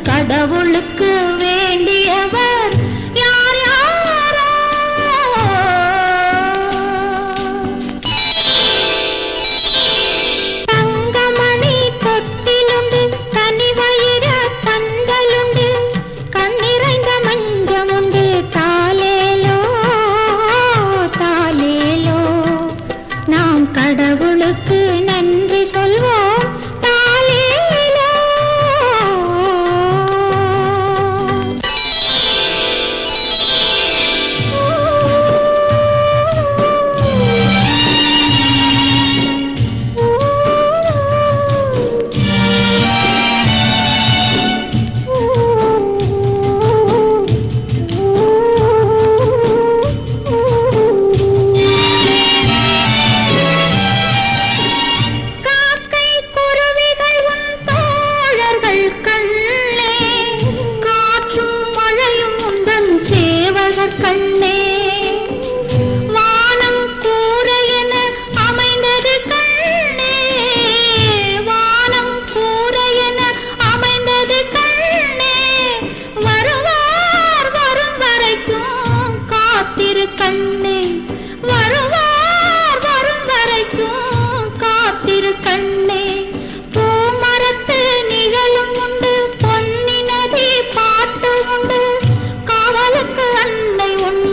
கடவுளுக்கு வேண்டியவர் யார் யாரோ. தங்கமணி தொட்டிலுண்டு, தனிவயிர பந்தலுண்டு, கண்ணிறைந்த மஞ்சமுண்டு, தாலேலோ தாலேலோ. நாம் கடவுளுக்கு நன்றி சொல்வோம், தாலேலோ. காக்கை குருவிகள் உன் தோழர்கள் கண்ணே, காற்றும் மழையும் உந்தன் சேவகர் கண்ணே. வானம் கூரையென அமைந்தது கண்ணே, வானம் கூரையென அமைந்தது கண்ணே. வருவார் வரும் வரைக்கும் காத்திரு கண்ணே, வருவார் வரும் வரைக்கும் காத்திரு கண்ணே. பூமரத்து நிழலும் உண்டு, பொன்னி நதி பாட்டு உண்டு, காவலுக்கு அன்னை உண்டு,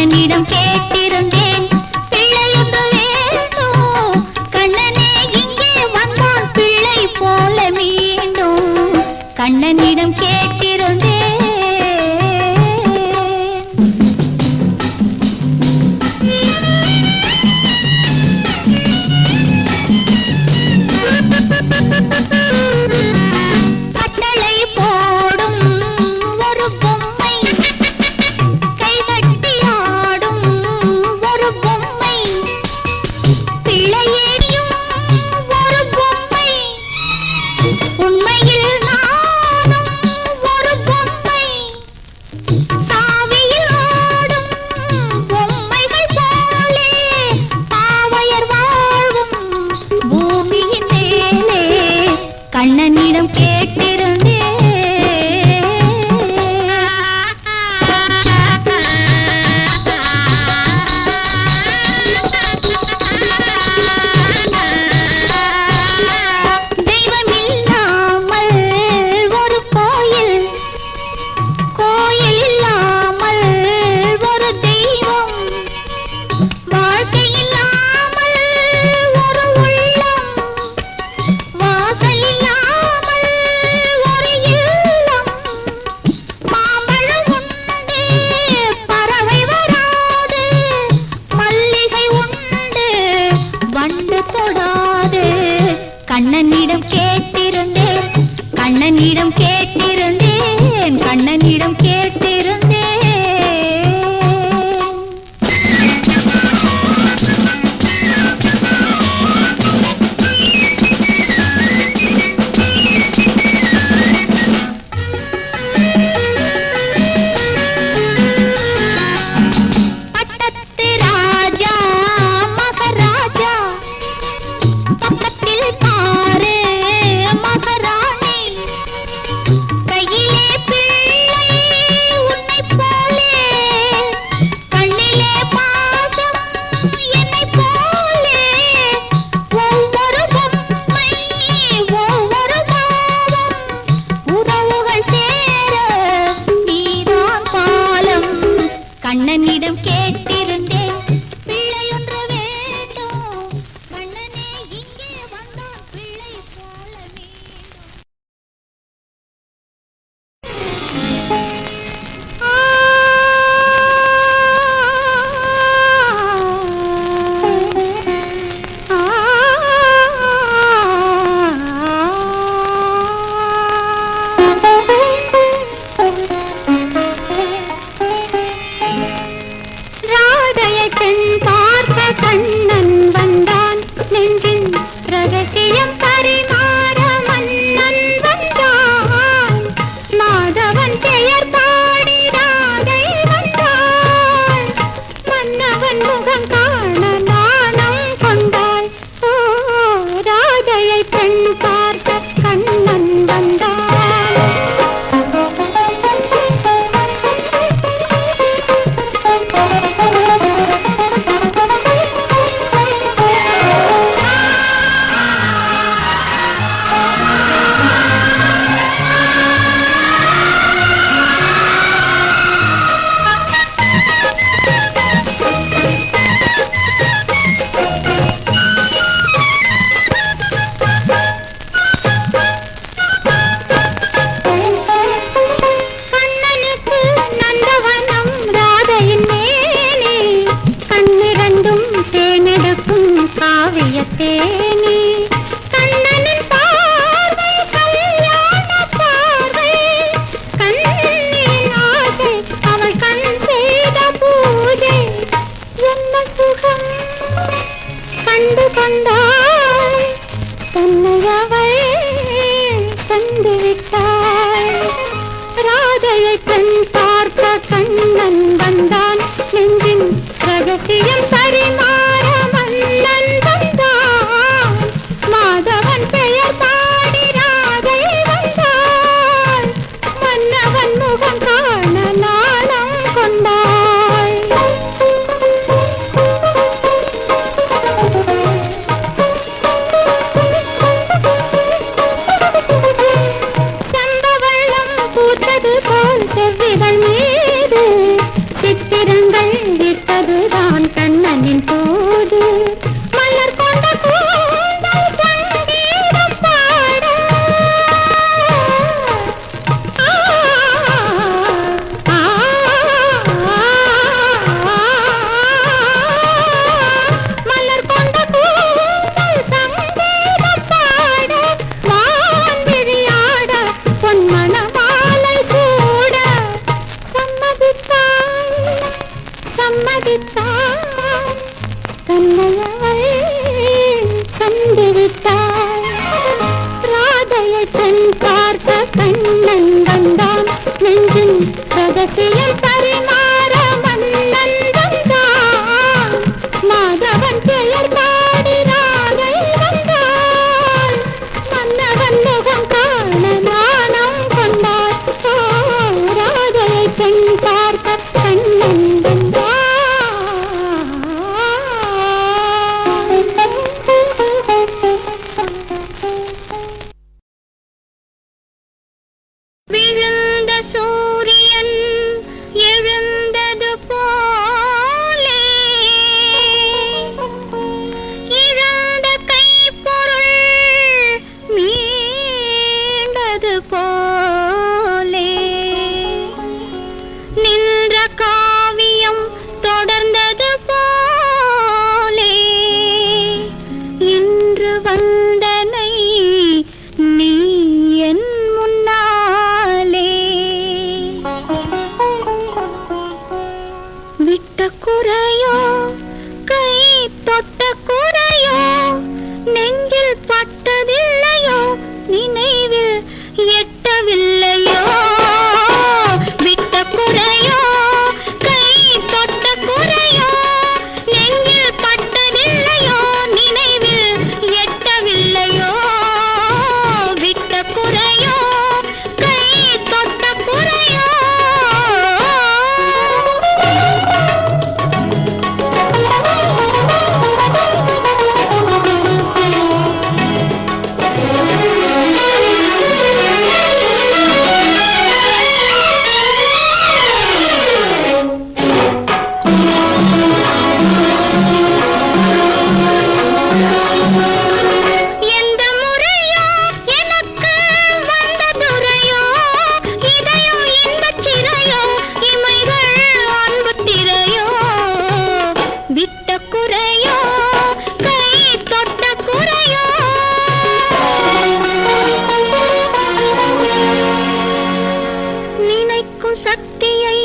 கண்ணனிடம் கேட்டிருந்தேன் பிள்ளையொன்று வேண்டும். கண்ணனே இங்கே வந்தான் பிள்ளை போல மீண்டும். கண்ணனிடம் கேட்டிருந்தேன். கட்டளை போடும் ஒரு பொம்மை, கைதட்டி ஆடும் ஒரு பொம்மை, பிள்ளையேறியும் ஒரு பொம்மை, உண்மையில் நானும் ஒரு பொம்மை, சாவியில் ஆடும் பொம்மைகள் போலே பாவையர் வாழும் பூமியின் மேலே. கண்ணனிடம் கேட்டிருந்தேன். தெய்வமில்லாமல் ஒரு கோயில், கோயில் இல்லாமல் ஒரு தெய்வம், வாழ்க்கை இல்லாமல் ஒரு உள்ளம், வாசல் இல்லாமல் ஒரு இல்லம். மாம்பழம் உண்டு பறவை வராது, மல்லிகை உண்டு வண்டு தொடாது. கண்ணனிடம் கேட்டிருந்தேன். கண்ணனிடம் கேட்டிருந்தேன். கண்ணனிடம் கேட்டிருந்தேன். பட்டத்து ராஜா மகாராஜா, பக்கத்தில் பாரு மகாராணி, கையிலே பிள்ளை உன்னைப் போலே, கண்ணிலே பாசம் என்னைப் போலே. ஒவ்வொரு பொம்மை ஒவ்வொரு பாவம், உறவுகள் சேர நீதான் பாலம். கண்ணனிடம் கேட்டிருந்தேன் பிள்ளையொன்று வேண்டும். கண்ணனே இங்கே வந்தான் பிள்ளை போல மீண்டும். ரா சம்மதித்தாள் தன்னை அவள் கண்டுவிட்டாள் ராதையை கண் பார்த்த கண்ணன் வந்தான் நெஞ்சின் ரகசியம் பரிமாற மன்னன் வந்தான் மாதவன் பெயர் பாடி ராதை வந்தாள் மன்னவன் முகம் காண நாணம் கொண்டாள் ராதையை கண் பார்த்த கண்ணன் வந்தான் விழுந்த சூரியன் எழுந்தது போலே இழந்த கைப்பொருள் மீண்டது போலே நின்ற காவியம் தொடர்ந்தது போலே இன்று வந்தனை நீ என் முன்னாலே விட்ட குறையோ கை தொட்ட குறையோ நெஞ்சில் பட்டதில்லையோ நினைவில் எட்டவில்லையோ விட்ட குறையோ கை தொட்ட குறையோ நெஞ்சில் பட்டதில்லையோ நினைவில் எட்டவில்லையோ விட்ட குறையோ கை தொட்ட குறையோ எந்த முறையோ எனக்கு வந்த துறையோ இதயம் இன்பச் சிறையோ இமைகள் அன்பு திரையோ விட்ட குறையோ கை தொட்ட குறையோ நினைக்கும் சக்தியை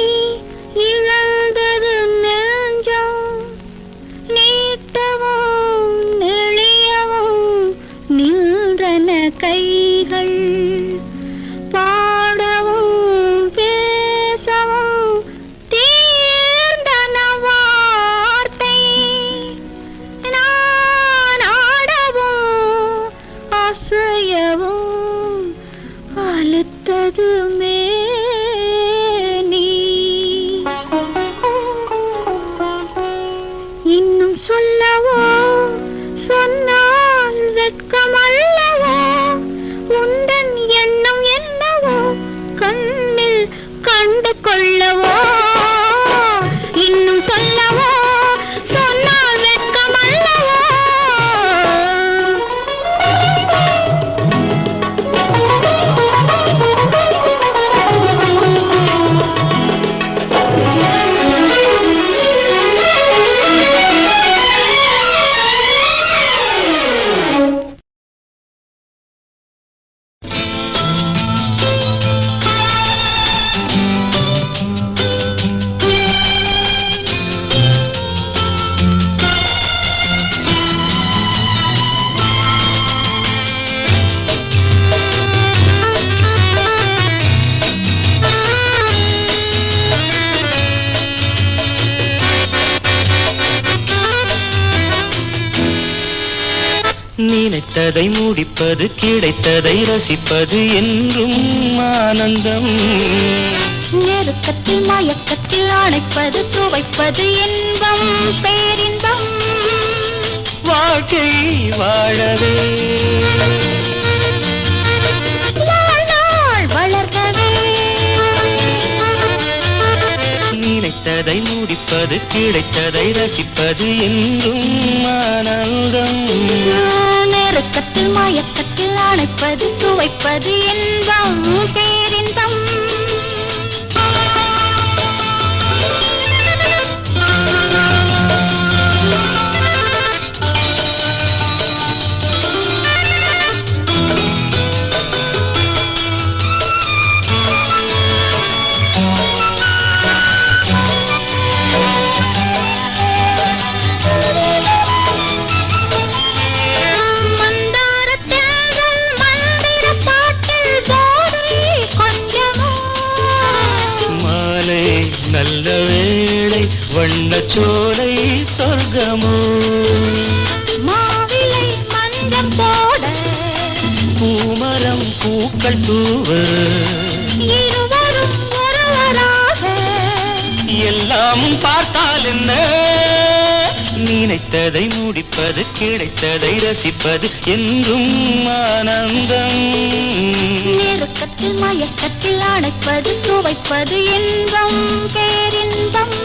இழந்தது நெஞ்சம் நீட்டவும் நெளியவும் நின்றன கைகள் பாடவும் பேசவும் தீர்ந்தன வார்த்தை நான் ஆடவும் அசையவும் அழுத்தது மேனி இன்னும் சொல்லவோ சொன்னால் வெட்கமல்லவோ உந்தன் எண்ணம் என்னவோ கண்ணில் கண்டு கொள்ளவோ இன்னும் சொல்லவோ சொன்னால் வெட்கமல்லவோ நினைத்ததை முடிப்பது கிடைத்ததை ரசிப்பது என்றும் ஆனந்தம் நெருக்கத்தில் மயக்கத்தில் அணைப்பது துவைப்பது இன்பம் பேரின்பம் வாழ்க்கை வாழவே நாள் நாள் வளர்கவே நினைத்ததை முடிப்பது கிடைத்ததை ரசிப்பது என்றும் ஆனந்தம் நெருக்கத்தில் மயக்கத்தில் அணைப்பது துவைப்பது இன்பம் பேரின்பம் வண்ணச்சோலை சொர்க்கமோ மாவிலை மஞ்சம் போட பூமரம் பூக்கள் தூவ இருவரும் ஒருவராக எல்லாமும் பார்த்தால் என்ன நினைத்ததை முடிப்பது கிடைத்ததை ரசிப்பது என்றும் ஆனந்தம் நெருக்கத்தில் மயக்கத்தில் அணைப்பது துவைப்பது இன்பம் பேரின்பம்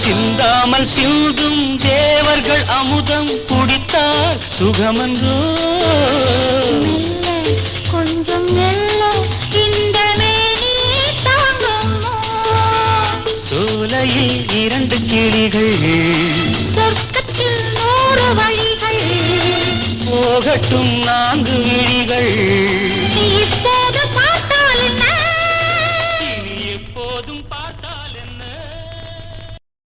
சிந்தாமல் சிந்தும் தேவர்கள் அமுதம் குடித்தார் சுகமன்றோ மெல்ல, கொஞ்சம் மெல்ல இந்த மேனி தாங்குமோ சோலையில் இரண்டு கிளிகள் சொர்க்கத்தில் 100 வழிகள் போகட்டும் 4 விழிகள்